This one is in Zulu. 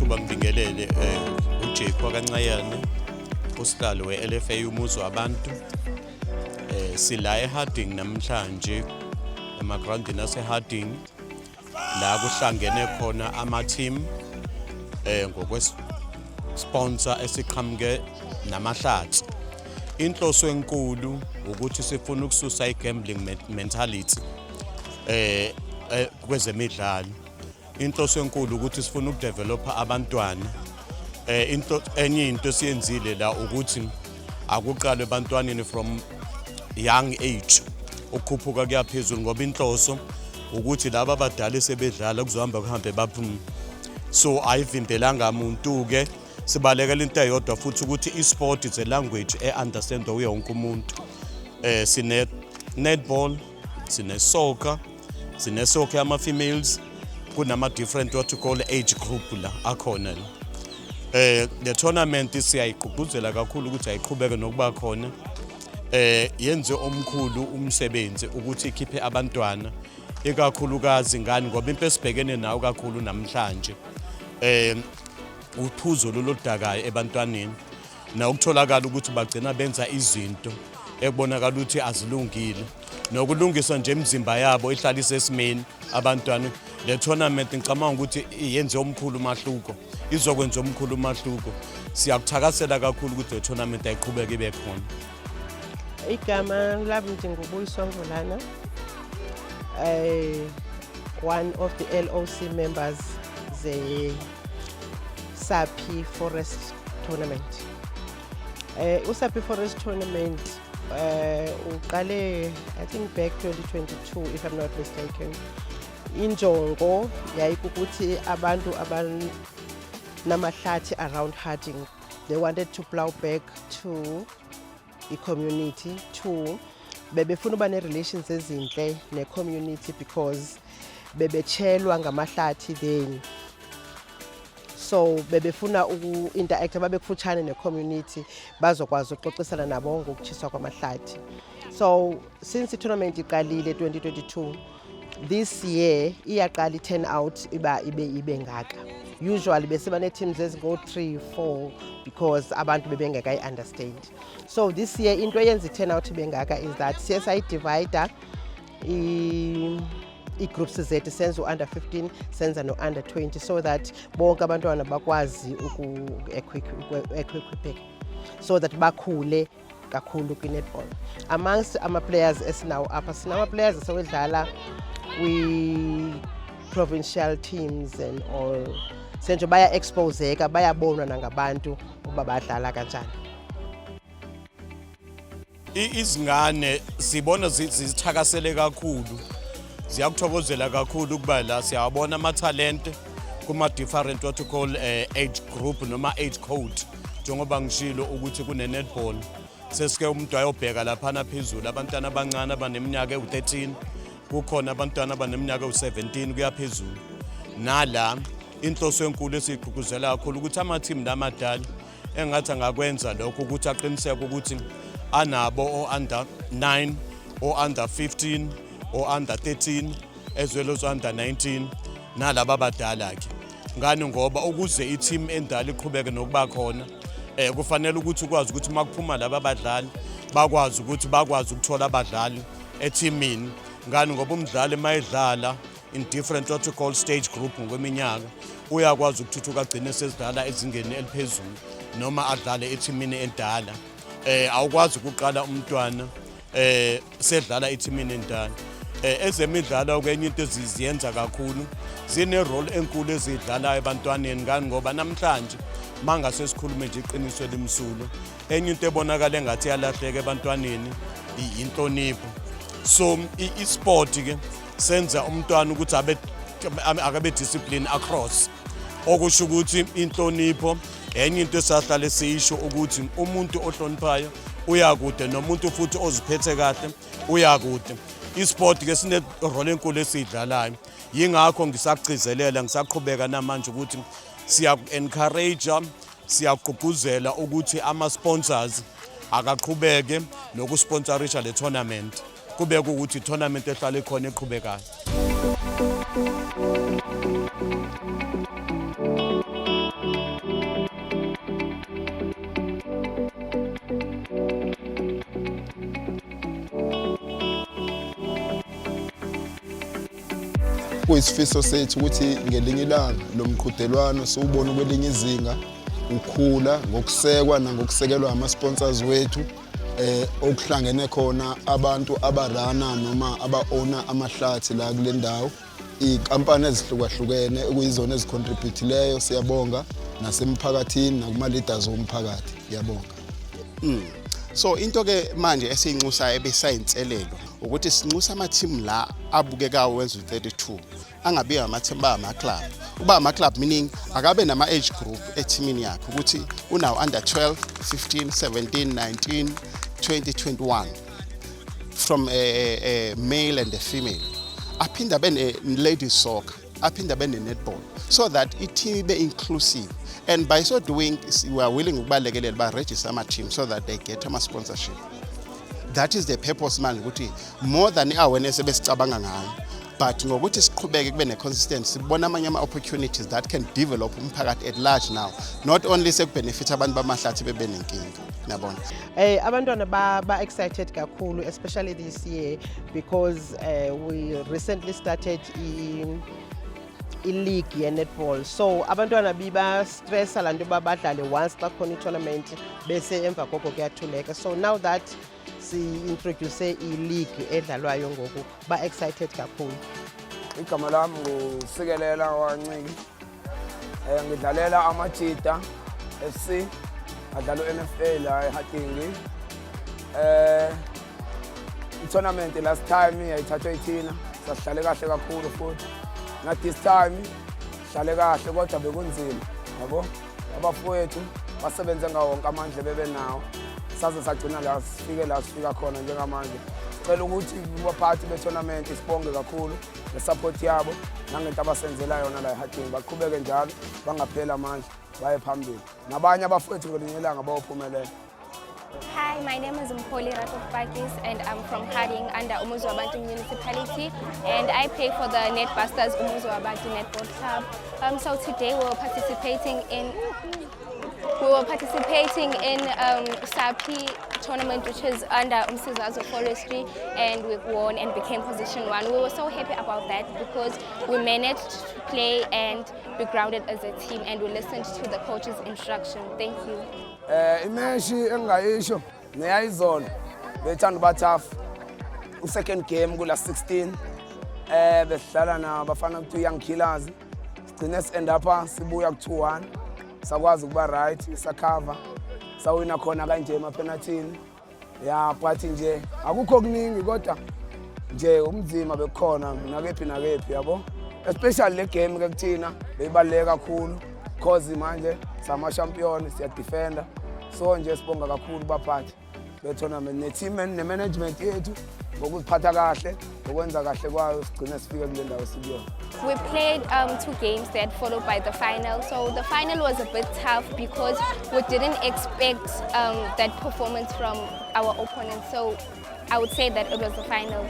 ithuba ngibingelele uJeku kaNcayane usihlalo we-LFA umuzi wabantu. Sila eHarding namhlanje emagroundini aseHarding la kuhlangene khona ama-team ngokwesponsor esiqhamuke namahlathi. Inhloso enkulu ukuthi sifuna ukususa i-gambling mentality kwezemidlalo. Inhloso enkulu ukuthi sifuna ukudevelopa abantwana. Enye into siyenzile la ukuthi akuqalwe abantwaneni from young age ukukhuphuka kuyaphezulu ngoba inhloso ukuthi laba abadala sebedlala kuzohamba kuhambe baphuma. So ayivimbelanga umuntu ke sibalekela into eyodwa futhi ukuthi i-sport is a language e-understand uye wonke umuntu. Sine netball, sine soccer ama-females, kunama different what you call age group la akhona la. The tournament siyayigqugquzela kakhulu ukuthi ayiqhubeke nokuba khona. Yenze omkhulu umsebenzi ukuthi ikhiphe abantwana ikakhulukazi ngani ngoba into esibhekene nayo kakhulu namhlanje uphuzo lolodakayo ebantwaneni na ukutholakala ukuthi bagcina benza izinto ekubonakala ukuthi azilungile nokulungisa nje imizimba yabo ihlala isesimeni abantwana. Le tournament ngicabanga ukuthi yenze omkhulu umahluko, izokwenza omkhulu umahluko. Siyakuthakasela kakhulu ukuthi le tournament ayiqhubeke ibe khona. Igama lami nginguBuyiswa Ngolana, one of the LOC members the Sapi Forest Tournament. uSapi Forest Tournament uqale I think back 2022 if I'm not mistaken. Injongo yayikuthi abantu namahlathi around Harding, they wanted to plow back to the community to bebefuna uba ne-relations ezinhle ne-community because bebechelwa ngamahlathi then. So bebefuna uku-interacta babekufutshane ne-community bazokwazi ukuxoxisana nabo ngokutshiswa kwamahlathi. So since i-tournament iqalile 2022, this year iyaqala i-turn out ibe ngaka. Usually besiba ne-teams ezingo 3-4 because abantu bebengekayi-understand. So this year into eyenza i-turn out ibe ngaka is that siye sayidivida i-groups zethu senza u-under 15 senza no-under 20 so that bonke abantwana bakwazi uku-equipeka so that bakhule kakhulu kwi-netball. Amongst ama-players esinawo apha sinama-players asewedlala kwi-provincial teams and all. Senje baya-exposeka, bayabonwa nangabantu ukuba badlala kanjani. Izingane sibona zithakasele kakhulu, ziyakuthokozela kakhulu ukuba la siyabona ama-talent kuma-different what you call age group noma age code. Njengoba ngishilo ukuthi kune-netball sesike umuntu ayobheka laphana phezulu abantwana abancane abaneminyaka ewu-13, kukhona abantwana abaneminyaka ewu-17 kuya phezulu. Nala inhloso enkulu esiyigqugquzela kakhulu ukuthi ama-team lamadala engathi angakwenza lokho ukuthi aqiniseke ukuthi anabo o-under 9, o-under 15, o-under 13 as well as under 19 nalaba abadala ke. Ngani ngoba ukuze i-team endala iqhubeke nokuba khona kufanele ukuthi ukwazi ukuthi makuphuma laba abadlali bakwazi ukuthola abadlali e-teamini. Ngani ngoba umdlali mayedlala in different what you call stage group ngokweminyaka uyakwazi ukuthuthuka agcine sesidlala ezingeni eliphezulu noma adlale e-teamini endala. Awukwazi ukuqala umntwana sedlala e-teamini endala. Ezemidlalo kwenye into eziyenza kakhulu zine-role enkulu ezidlalayo ebantwaneni ngani ngoba namhlanje mangase sikhulume nje iqiniso elimsulwa enye into ebonakala engathi yalahleka ebantwaneni inhlonipho. So i-sport ke senza umntwana ukuthi akabe discipline across, okusho ukuthi inhlonipho enye into esahlale siyisho ukuthi umuntu ohloniphayo uyakude nomuntu futhi oziphethe kahle uyakude. I-sport ke sine role enkulu esiyidlalayo, yingakho ngisagcizelela ngisaqhubeka namanje ukuthi siya-encourage siyagqugquzela ukuthi ama-sponsors akaqhubeke nokusponsorisha le tournament, kube ukuthi i-tournament ehlala ikhona eqhubekayo. kuyisifiso sethu ukuthi ngelinye ilanga lo mqhudelwano siwubona kwelinye izinga ukhula ngokusekwa nangokusekelwa ama-sponsors wethu okuhlangene khona abantu abarana noma aba-owner amahlathi la kule ndawo iy'nkampani ezihlukahlukene ekuyizona ezicontribute-leyo siyabonga nasemphakathini nakuma-leaders womphakathi ngiyabonga. So into-ke manje esiyinxusayo ebesayinselelo ukuthi sinxusa ama-team la abukekayo wenza u-32 angabi ama-team ama-club. Uba ama-club meaning akabe nama-age group ethimini yakhe ukuthi unawo under 12, 15, 17, 19, 20, 21 from a male and a female. Aphinda abe ne-ladies soccer, aphinda abe ne-netball so that i-team ibe inclusive. And by so doing, we are willing to register our team so that they get a sponsorship. That is the purpose, man. More than awareness, but ngokuthi siqhubeke kube ne-consistency sibona amanye ama-opportunities that can develop umphakathi at large now, not only sekubenefit abantu bamahlathi bebe nenkinga. Niyabona. Abantwana ba excited kakhulu, especially this year because we recently started i-league ye-netball. So abantwana biba stressa lanto badlale once xa khona i-tournament bese emva koko kuyathuleka. So now that si-introduce i-league edlalwayo ngoku ba excited kakhulu. Igama lami nguSikelela Wanciki. Ngidlalela amaJita FC. Adlala u-NFA la eHatingi. I-tournament last time yayithathwe yithina. Sahlale kahle kakhulu futhi. Na this time hlale kahle kodwa bekunzima yabo abafowethu basebenze ngawo wonke amandla bebenawo saze sagcina la sifike la sifika khona njengamanje. Sicela ukuthi abaphathi be-tournament sibonge kakhulu ngesupport yabo nangento abasenzela yona la eHatingi baqhubeke njalo bangapheli amandla baye phambili nabanye abafowethu ngelinye ilanga bayophumelela. Hi, my name is Mpoli Ratofakis and I'm from Harding under Umuzi Wabantu Municipality and I play for the Netbusters Umuzi Wabantu Netball Club. So today we were participating in SAPI tournament which is under Umsizazo Forestry and we won and became position 1. We were so happy about that because we managed to play and be grounded as a team and we listened to the coach's instruction. Thank you. Imeshi engayisho neyayizona bethanda ba tough. Second game kula 16 besidlala nabafana ku Young Killers. Sigcine end up sibuya ku 2-1. Sakwazi ukuba right sakhava. Sawina khona kanje emapenalthini. Yeah, but nje akukho kuningi kodwa nje umzima bekhona nakephi yabo. Especially le game ke kuthina beyibaleka kakhulu cause manje sama champion siya defender. So nje sibonga kakhulu baphathi be-tournament ne-team ne-management yethu ngokuziphatha kahle ngokwenza kahle kwayo sigcine sifike kule ndawo sikuyona. We played 2 games that followed by the final. So the final was a bit tough because we didn't expect that performance from our opponents. So I would say that it was the final.